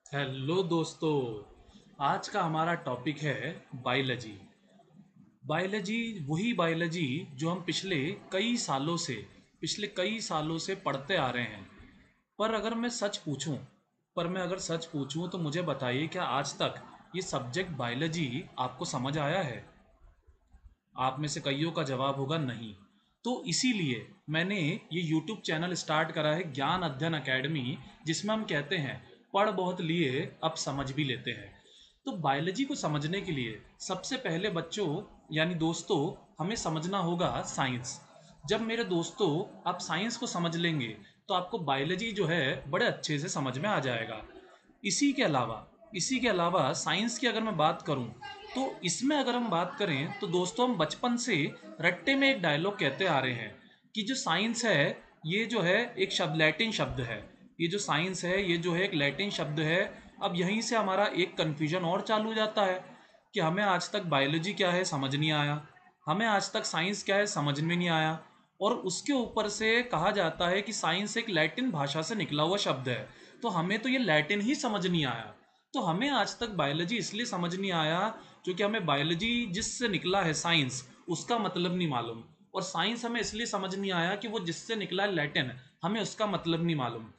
Hello दोस्तों। आज का हमारा टॉपिक है बायोलॉजी। बायोलॉजी, वही बायोलॉजी जो हम पिछले कई सालों से पढ़ते आ रहे हैं। पर अगर मैं सच पूछूं तो मुझे बताइए, क्या आज तक ये सब्जेक्ट बायोलॉजी आपको समझ आया है? आप में से कईयों का जवाब होगा नहीं। तो इसीलिए मैंने ये यूट्यूब चैनल स्टार्ट करा है, ज्ञान अध्ययन अकेडमी, जिसमें हम कहते हैं पढ़ बहुत लिए अब समझ भी लेते हैं। तो बायोलॉजी को समझने के लिए सबसे पहले बच्चों यानी दोस्तों हमें समझना होगा साइंस। जब मेरे दोस्तों आप साइंस को समझ लेंगे तो आपको बायोलॉजी जो है बड़े अच्छे से समझ में आ जाएगा। इसी के अलावा इसी के अलावा साइंस की अगर मैं बात करूं तो इसमें अगर हम बात करें तो दोस्तों हम बचपन से रट्टे में एक डायलॉग कहते आ रहे हैं कि जो साइंस है ये जो है एक शब्द लैटिन शब्द है। ये जो साइंस है ये जो है एक लैटिन शब्द है। अब यहीं से हमारा एक कन्फ्यूजन और चालू हो जाता है कि हमें आज तक बायोलॉजी क्या है समझ नहीं आया, हमें आज तक साइंस क्या है समझ में नहीं आया। और उसके ऊपर से कहा जाता है कि साइंस एक लैटिन भाषा से निकला हुआ शब्द है, तो हमें तो ये लैटिन ही समझ नहीं आया। तो हमें आज तक बायोलॉजी इसलिए समझ नहीं आया क्योंकि हमें बायोलॉजी जिससे निकला है साइंस उसका मतलब नहीं मालूम। और साइंस हमें इसलिए समझ नहीं आया कि वो जिससे निकला है लैटिन, हमें उसका मतलब नहीं मालूम।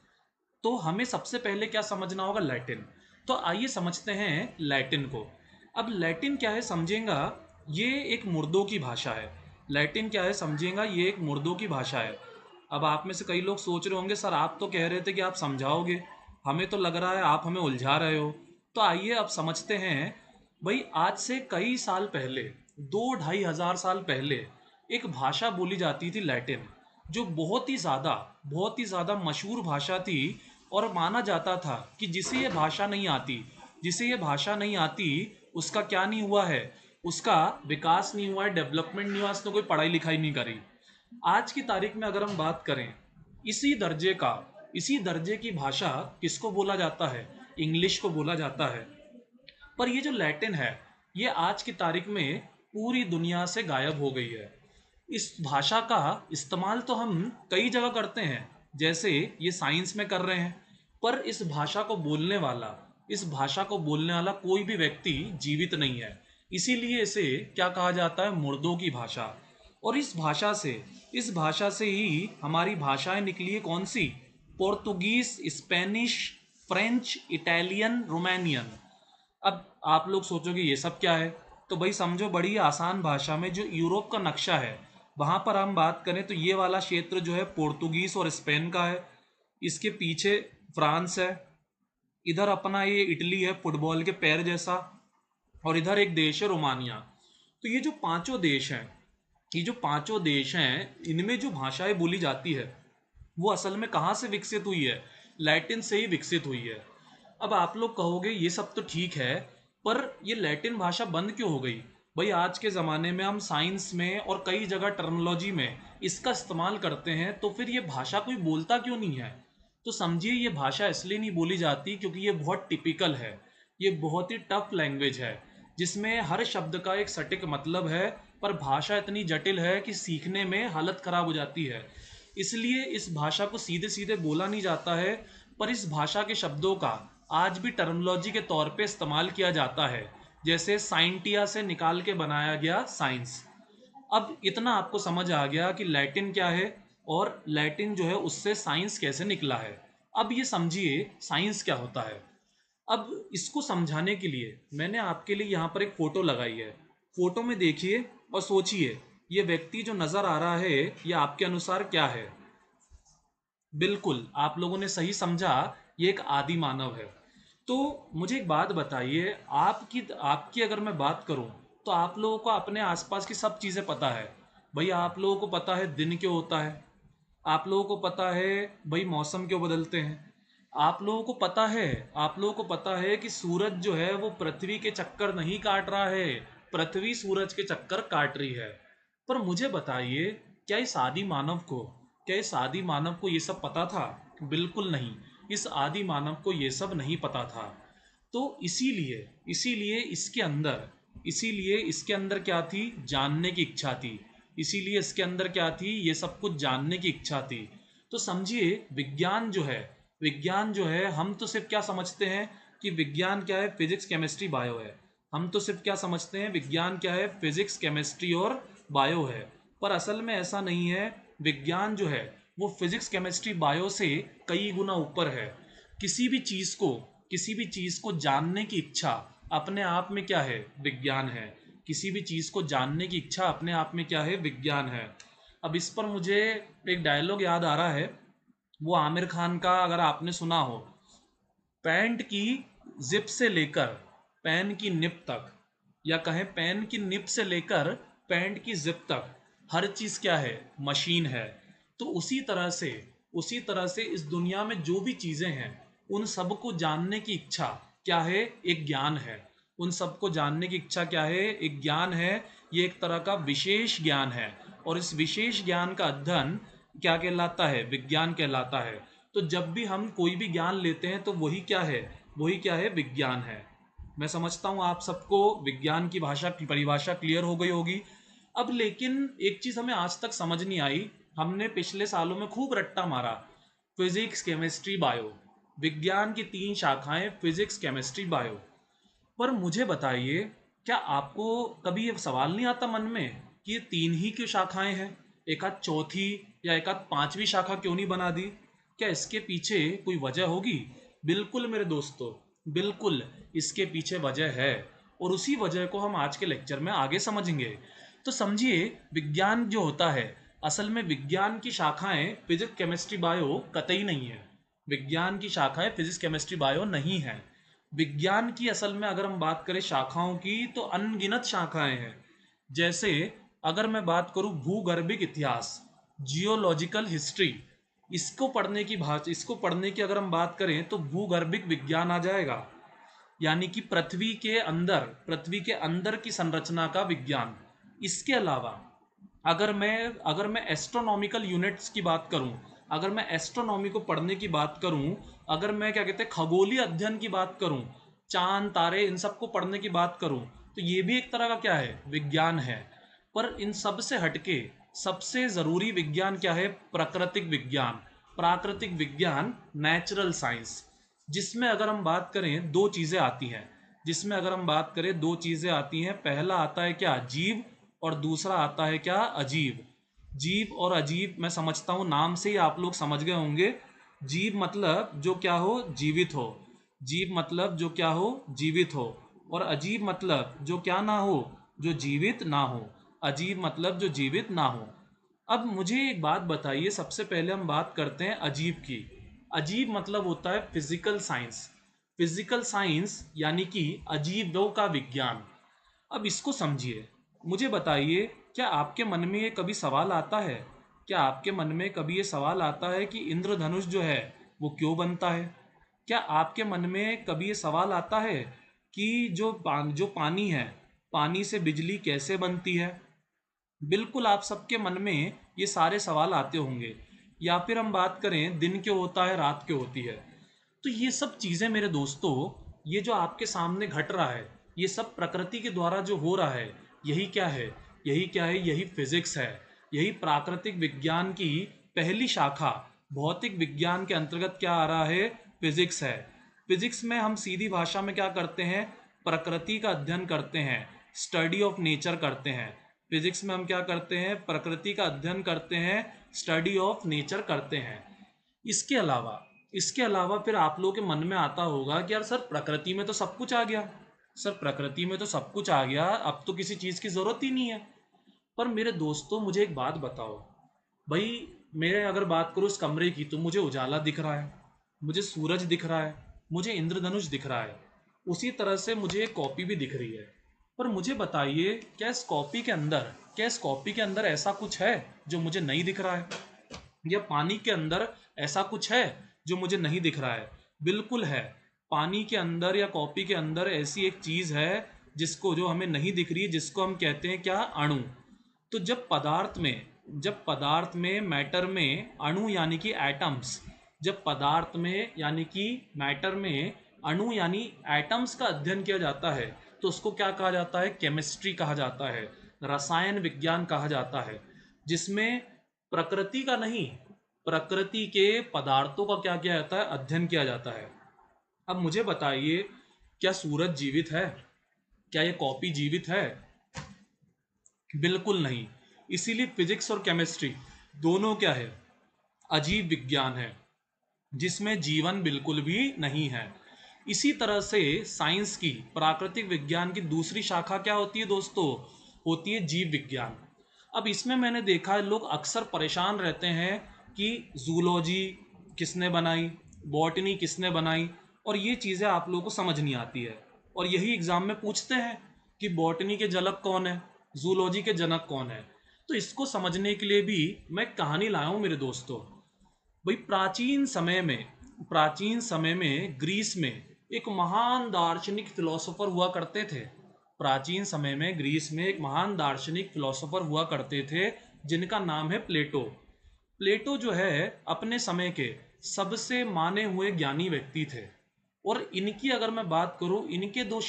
तो हमें सबसे पहले क्या समझना होगा? लैटिन। तो आइए समझते हैं लैटिन को। अब लैटिन क्या है समझेगा, ये एक मुर्दों की भाषा है। लैटिन क्या है समझेगा, ये एक मुर्दों की भाषा है। अब आप में से कई लोग सोच रहे होंगे सर आप तो कह रहे थे कि आप समझाओगे, हमें तो लग रहा है आप हमें उलझा रहे हो। तो आइए अब समझते हैं। भाई आज से कई साल पहले, 2-2.5 हजार साल पहले एक भाषा बोली जाती थी लैटिन, जो बहुत ही ज़्यादा मशहूर भाषा थी। और माना जाता था कि जिसे ये भाषा नहीं आती उसका क्या नहीं हुआ है, उसका विकास नहीं हुआ है, डेवलपमेंट नहीं हुआ, उसने कोई पढ़ाई लिखाई नहीं करी। आज की तारीख में अगर हम बात करें, इसी दर्जे का इसी दर्जे की भाषा किसको बोला जाता है? इंग्लिश को बोला जाता है। पर ये जो लैटिन है ये आज की तारीख में पूरी दुनिया से गायब हो गई है। इस भाषा का इस्तेमाल तो हम कई जगह करते हैं, जैसे ये साइंस में कर रहे हैं। पर इस भाषा को बोलने वाला कोई भी व्यक्ति जीवित नहीं है। इसीलिए इसे क्या कहा जाता है? मुर्दों की भाषा। और इस भाषा से ही हमारी भाषाएं निकली है। कौन सी? Portuguese, Spanish, French, Italian, Romanian. अब आप लोग सोचोगे ये सब क्या है? तो भाई समझो, बड़ी आसान भाषा में जो यूरोप का नक्शा है वहाँ पर हम बात करें तो ये वाला क्षेत्र जो है पोर्तुगीज और स्पेन का है। इसके पीछे फ्रांस है। इधर अपना ये इटली है फुटबॉल के पैर जैसा। और इधर एक देश है रोमानिया। तो ये जो पांचों देश हैं इनमें जो भाषाएं बोली जाती है वो असल में कहाँ से विकसित हुई है? लैटिन से ही विकसित हुई है। अब आप लोग कहोगे ये सब तो ठीक है, पर ये लैटिन भाषा बंद क्यों हो गई? भाई आज के ज़माने में हम साइंस में और कई जगह टर्मिनोलॉजी में इसका इस्तेमाल करते हैं, तो फिर ये भाषा कोई बोलता क्यों नहीं है? तो समझिए ये भाषा इसलिए नहीं बोली जाती क्योंकि ये बहुत टिपिकल है। ये बहुत ही टफ लैंग्वेज है जिसमें हर शब्द का एक सटीक मतलब है। पर भाषा इतनी जटिल है कि सीखने में हालत ख़राब हो जाती है। इसलिए इस भाषा को सीधे सीधे बोला नहीं जाता है। पर इस भाषा के शब्दों का आज भी टर्मिनोलॉजी के तौर पे इस्तेमाल किया जाता है, जैसे साइंटिया से निकाल के बनाया गया साइंस। अब इतना आपको समझ आ गया कि लैटिन क्या है और लैटिन जो है उससे साइंस कैसे निकला है। अब ये समझिए साइंस क्या होता है। अब इसको समझाने के लिए मैंने आपके लिए यहाँ पर एक फ़ोटो लगाई है। फ़ोटो में देखिए और सोचिए, ये व्यक्ति जो नज़र आ रहा है ये आपके अनुसार क्या है? बिल्कुल आप लोगों ने सही समझा, ये एक आदि मानव है। तो मुझे एक बात बताइए, आपकी आपकी अगर मैं बात करूं तो आप लोगों को अपने आसपास की सब चीज़ें पता है। भाई आप लोगों को पता है दिन क्यों होता है, आप लोगों को पता है भाई मौसम क्यों बदलते हैं, आप लोगों को पता है कि सूरज जो है वो पृथ्वी के चक्कर नहीं काट रहा है, पृथ्वी सूरज के चक्कर काट रही है। पर मुझे बताइए, क्या इस आदि मानव को क्या इस आदि मानव को ये सब पता था? बिल्कुल नहीं। इस आदि मानव को ये सब नहीं पता था। तो इसीलिए इसीलिए इसके अंदर क्या थी? जानने की इच्छा थी। इसीलिए इसके अंदर क्या थी? ये सब कुछ जानने की इच्छा थी। तो समझिए विज्ञान जो है हम तो सिर्फ क्या समझते हैं? कि विज्ञान क्या है, फिजिक्स केमिस्ट्री बायो है। हम तो सिर्फ क्या समझते हैं, विज्ञान क्या है, फिजिक्स केमिस्ट्री और बायो है। पर असल में ऐसा नहीं है। विज्ञान जो है वो फिजिक्स केमिस्ट्री बायो से कई गुना ऊपर है। किसी भी चीज़ को किसी भी चीज़ को जानने की इच्छा अपने आप में क्या है, विज्ञान है। किसी भी चीज़ को जानने की इच्छा अपने आप में क्या है, विज्ञान है। अब इस पर मुझे एक डायलॉग याद आ रहा है, वो आमिर खान का, अगर आपने सुना हो, पैंट की जिप से लेकर पेन की निप तक, या कहें पेन की निप से लेकर पैंट की जिप तक, हर चीज़ क्या है, मशीन है। तो उसी तरह से इस दुनिया में जो भी चीज़ें हैं उन सबको जानने की इच्छा क्या है, एक ज्ञान है। उन सबको जानने की इच्छा क्या है, एक ज्ञान है। ये एक तरह का विशेष ज्ञान है, और इस विशेष ज्ञान का अध्ययन क्या कहलाता है, विज्ञान कहलाता है। तो जब भी हम कोई भी ज्ञान लेते हैं तो वही क्या है, विज्ञान है। मैं समझता हूँ आप सबको विज्ञान की भाषा की परिभाषा क्लियर हो गई होगी। अब लेकिन एक चीज़ हमें आज तक समझ नहीं आई। हमने पिछले सालों में खूब रट्टा मारा, फिजिक्स केमिस्ट्री बायो, विज्ञान की 3 शाखाएं, फिजिक्स केमिस्ट्री बायो। पर मुझे बताइए, क्या आपको कभी ये सवाल नहीं आता मन में कि ये 3 ही क्यों शाखाएं हैं, एक आध चौथी या एक आध पांचवी शाखा क्यों नहीं बना दी? क्या इसके पीछे कोई वजह होगी? बिल्कुल मेरे दोस्तों, बिल्कुल इसके पीछे वजह है, और उसी वजह को हम आज के लेक्चर में आगे समझेंगे। तो समझिए, विज्ञान जो होता है, असल में विज्ञान की शाखाएं फिजिक्स केमिस्ट्री बायो कतई नहीं है। विज्ञान की शाखाएं फिजिक्स केमिस्ट्री बायो नहीं है। विज्ञान की असल में अगर हम बात करें शाखाओं की, तो अनगिनत शाखाएं हैं। जैसे अगर मैं बात करूं भूगर्भिक इतिहास, जियोलॉजिकल हिस्ट्री, इसको पढ़ने की अगर हम बात करें तो भूगर्भिक विज्ञान आ जाएगा, यानी कि पृथ्वी के अंदर की संरचना का विज्ञान। इसके अलावा अगर मैं एस्ट्रोनॉमिकल यूनिट्स की बात करूं, अगर मैं एस्ट्रोनॉमी को पढ़ने की बात करूं, अगर मैं क्या कहते हैं खगोलीय अध्ययन की बात करूं, चांद तारे इन सब को पढ़ने की बात करूं, तो ये भी एक तरह का क्या है, विज्ञान है। पर इन सब से हटके सबसे ज़रूरी विज्ञान क्या है, प्राकृतिक विज्ञान, नेचुरल साइंस। जिसमें अगर हम बात करें दो चीज़ें आती हैं, पहला आता है क्या, जीव, और दूसरा आता है क्या, अजीब। जीव और अजीब मैं समझता हूँ नाम से ही आप लोग समझ गए होंगे। जीव मतलब जो क्या हो, जीवित हो। जीव मतलब जो क्या हो, जीवित हो। और अजीब मतलब जो क्या ना हो, जो जीवित ना हो। अजीब मतलब जो जीवित ना हो। अब मुझे एक बात बताइए, सबसे पहले हम बात करते हैं अजीब की। अजीब मतलब होता है फिजिकल साइंस यानी कि अजीबों का विज्ञान। अब इसको समझिए, मुझे बताइए, क्या आपके मन में ये कभी सवाल आता है, ये सवाल आता है कि इंद्रधनुष जो है वो क्यों बनता है? क्या आपके मन में कभी ये सवाल आता है कि जो पानी है, पानी से बिजली कैसे बनती है? बिल्कुल आप सबके मन में ये सारे सवाल आते होंगे। या फिर हम बात करें दिन क्यों होता है, रात क्यों होती है? तो ये सब चीज़ें मेरे दोस्तों, ये जो आपके सामने घट रहा है, ये सब प्रकृति के द्वारा जो हो रहा है, यही क्या है, यही फिजिक्स है। यही प्राकृतिक विज्ञान की पहली शाखा, भौतिक विज्ञान के अंतर्गत क्या आ रहा है, फिजिक्स है। फिजिक्स में हम सीधी भाषा में क्या करते हैं, प्रकृति का अध्ययन करते हैं, स्टडी ऑफ नेचर करते हैं। फिजिक्स में हम क्या करते हैं, प्रकृति का अध्ययन करते हैं, स्टडी ऑफ नेचर करते हैं। इसके अलावा फिर आप लोगों के मन में आता होगा कि यार सर, प्रकृति में तो सब कुछ आ गया, अब तो किसी चीज़ की ज़रूरत ही नहीं है। पर मेरे दोस्तों, मुझे एक बात बताओ भाई, मेरे अगर बात करूँ इस कमरे की, तो मुझे उजाला दिख रहा है, मुझे सूरज दिख रहा है, मुझे इंद्रधनुष दिख रहा है, उसी तरह से मुझे एक कॉपी भी दिख रही है। पर मुझे बताइए, क्या इस कॉपी के अंदर ऐसा कुछ है जो मुझे नहीं दिख रहा है? या पानी के अंदर ऐसा कुछ है जो मुझे नहीं दिख रहा है? बिल्कुल है। पानी के अंदर या कॉपी के अंदर ऐसी एक चीज़ है जो हमें नहीं दिख रही है, जिसको हम कहते हैं क्या, अणु। तो जब पदार्थ में मैटर में अणु यानी कि एटम्स, जब पदार्थ में यानी कि मैटर में अणु यानी एटम्स का अध्ययन किया जाता है, तो उसको क्या कहा जाता है, केमिस्ट्री कहा जाता है, रसायन विज्ञान कहा जाता है। जिसमें प्रकृति का नहीं, प्रकृति के पदार्थों का क्या किया जाता है, अध्ययन किया जाता है। अब मुझे बताइए, क्या सूरज जीवित है? क्या ये कॉपी जीवित है? बिल्कुल नहीं। इसीलिए फिजिक्स और केमिस्ट्री दोनों क्या है? अजीब विज्ञान है, जिसमें जीवन बिल्कुल भी नहीं है। इसी तरह से साइंस की, प्राकृतिक विज्ञान की दूसरी शाखा क्या होती है दोस्तों? होती है जीव विज्ञान। अब इसमें मैंने देखा है लोग अक्सर परेशान रहते हैं कि जूलॉजी किसने बनाई, बॉटनी किसने बनाई, और ये चीज़ें आप लोगों को समझ नहीं आती है। और यही एग्जाम में पूछते हैं कि बॉटनी के जनक कौन है, जूलॉजी के जनक कौन है। तो इसको समझने के लिए भी मैं एक कहानी लाया हूँ मेरे दोस्तों। भाई, प्राचीन समय में ग्रीस में एक महान दार्शनिक फिलोसोफर हुआ करते थे। प्राचीन समय में ग्रीस में एक महान दार्शनिक फिलोसोफर हुआ करते थे, जिनका नाम है प्लेटो। प्लेटो जो है अपने समय के सबसे माने हुए ज्ञानी व्यक्ति थे। और इनकी अगर मैं बात करूं, इनके दो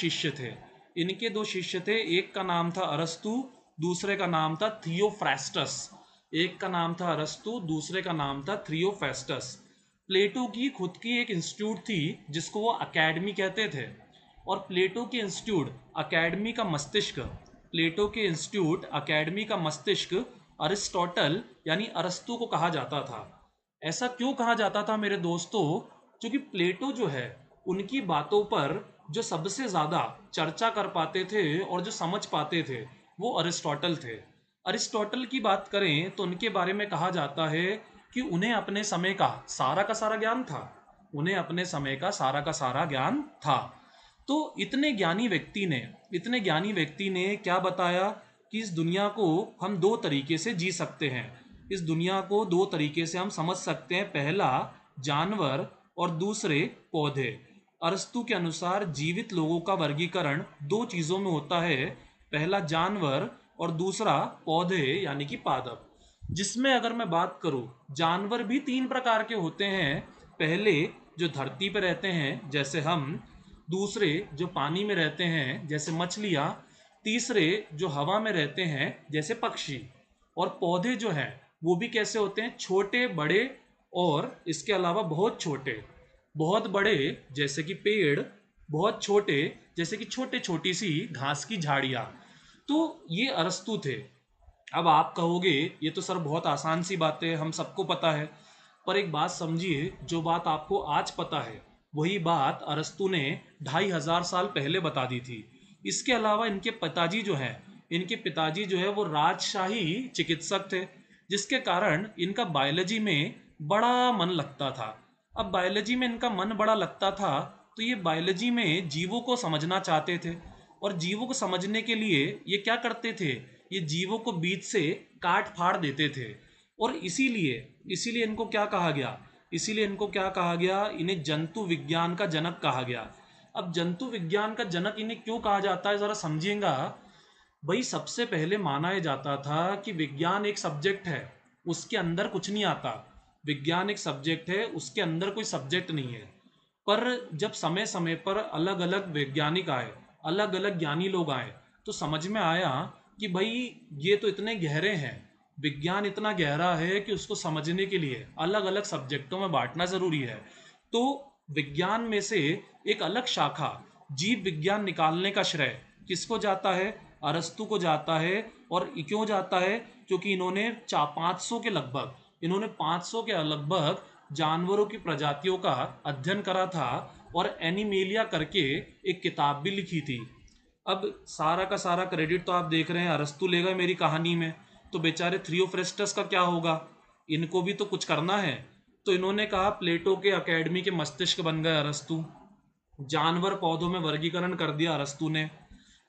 शिष्य थे। एक का नाम था अरस्तु, दूसरे का नाम था थियोफ्रास्टस। एक का नाम था अरस्तु, दूसरे का नाम था थियोफ्रास्टस। प्लेटो की खुद की एक इंस्टीट्यूट थी, जिसको वो अकेडमी कहते थे। और प्लेटो के इंस्टीट्यूट अकेडमी का मस्तिष्क अरिस्टोटल यानी अरस्तु को कहा जाता था। ऐसा क्यों कहा जाता था मेरे दोस्तों? क्योंकि प्लेटो जो है, उनकी बातों पर जो सबसे ज़्यादा चर्चा कर पाते थे और जो समझ पाते थे, वो अरिस्टोटल थे। अरिस्टोटल की बात करें तो उनके बारे में कहा जाता है कि उन्हें अपने समय का सारा ज्ञान था। तो इतने ज्ञानी व्यक्ति ने क्या बताया कि इस दुनिया को हम दो तरीके से जी सकते हैं। इस दुनिया को दो तरीके से हम समझ सकते हैं, पहला जानवर और दूसरे पौधे। अरस्तु के अनुसार जीवित लोगों का वर्गीकरण दो चीजों में होता है, पहला जानवर और दूसरा पौधे यानी कि पादप। जिसमें अगर मैं बात करूं, जानवर भी तीन प्रकार के होते हैं। पहले जो धरती पर रहते हैं जैसे हम, दूसरे जो पानी में रहते हैं जैसे मछलियाँ, तीसरे जो हवा में रहते हैं जैसे पक्षी। और पौधे जो हैं वो भी कैसे होते हैं? छोटे, बड़े, और इसके अलावा बहुत छोटे। बहुत बड़े जैसे कि पेड़, बहुत छोटे जैसे कि छोटे छोटी सी घास की झाड़ियाँ। तो ये अरस्तु थे। अब आप कहोगे ये तो सर बहुत आसान सी बात है, हम सबको पता है। पर एक बात समझिए, जो बात आपको आज पता है वही बात अरस्तु ने 2500 साल पहले बता दी थी। इसके अलावा इनके पिताजी जो है वो राजशाही चिकित्सक थे, जिसके कारण इनका बायोलॉजी में बड़ा मन लगता था। अब बायोलॉजी में इनका मन बड़ा लगता था, तो ये बायोलॉजी में जीवों को समझना चाहते थे। और जीवों को समझने के लिए ये क्या करते थे? ये जीवों को बीच से काट फाड़ देते थे। और इसीलिए इसीलिए इनको क्या कहा गया? इन्हें जंतु विज्ञान का जनक कहा गया। अब जंतु विज्ञान का जनक इन्हें क्यों कहा जाता है, जरा समझिएगा। भाई, सबसे पहले माना यह जाता था कि विज्ञान एक सब्जेक्ट है, उसके अंदर कुछ नहीं आता। विज्ञान एक सब्जेक्ट है, उसके अंदर कोई सब्जेक्ट नहीं है। पर जब समय समय पर अलग अलग वैज्ञानिक आए, अलग अलग ज्ञानी लोग आए, तो समझ में आया कि भाई ये तो इतने गहरे हैं, विज्ञान इतना गहरा है कि उसको समझने के लिए अलग अलग सब्जेक्टों में बांटना जरूरी है। तो विज्ञान में से एक अलग शाखा जीव विज्ञान निकालने का श्रेय किसको जाता है? अरस्तु को जाता है। और क्यों जाता है? क्योंकि इन्होंने 500 के लगभग जानवरों की प्रजातियों का अध्ययन करा था, और एनिमेलिया करके एक किताब भी लिखी थी। अब सारा का सारा क्रेडिट तो आप देख रहे हैं अरस्तु लेगा मेरी कहानी में, तो बेचारे थियोफ्रेस्टस का क्या होगा? इनको भी तो कुछ करना है। तो इन्होंने कहा प्लेटो के अकेडमी के मस्तिष्क बन गए अरस्तु। जानवर पौधों में वर्गीकरण कर दिया अरस्तु ने।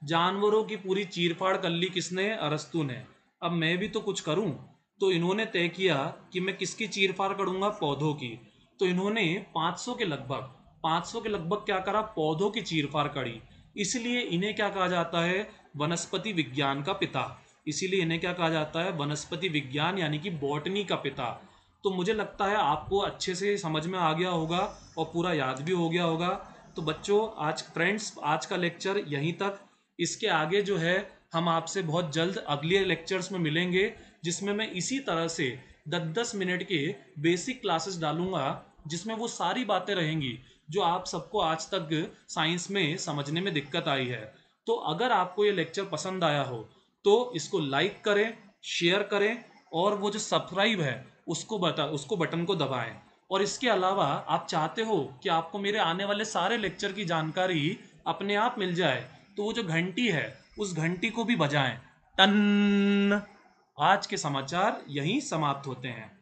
जानवरों की पूरी चीरफाड़ कर ली किसने? अरस्तु ने। अब मैं भी तो कुछ करूं। तो इन्होंने तय किया कि मैं किसकी चीरफाड़ करूंगा? पौधों की। तो इन्होंने 500 के लगभग क्या करा? पौधों की चीरफाड़ करी। इसलिए इन्हें क्या कहा जाता है? वनस्पति विज्ञान का पिता। इसीलिए इन्हें क्या कहा जाता है? वनस्पति विज्ञान यानी कि बॉटनी का पिता। तो मुझे लगता है आपको अच्छे से समझ में आ गया होगा और पूरा याद भी हो गया होगा। तो बच्चों, आज का लेक्चर यहीं तक। इसके आगे जो है हम आपसे बहुत जल्द अगले लेक्चर्स में मिलेंगे, जिसमें मैं इसी तरह से 10-10 मिनट के बेसिक क्लासेस डालूंगा, जिसमें वो सारी बातें रहेंगी जो आप सबको आज तक साइंस में समझने में दिक्कत आई है। तो अगर आपको ये लेक्चर पसंद आया हो तो इसको लाइक करें, शेयर करें, और वो जो सब्सक्राइब है उसको बटन को दबाएं। और इसके अलावा आप चाहते हो कि आपको मेरे आने वाले सारे लेक्चर की जानकारी अपने आप मिल जाए, तो वो जो घंटी है उस घंटी को भी बजाएं, टन। आज के समाचार यहीं समाप्त होते हैं।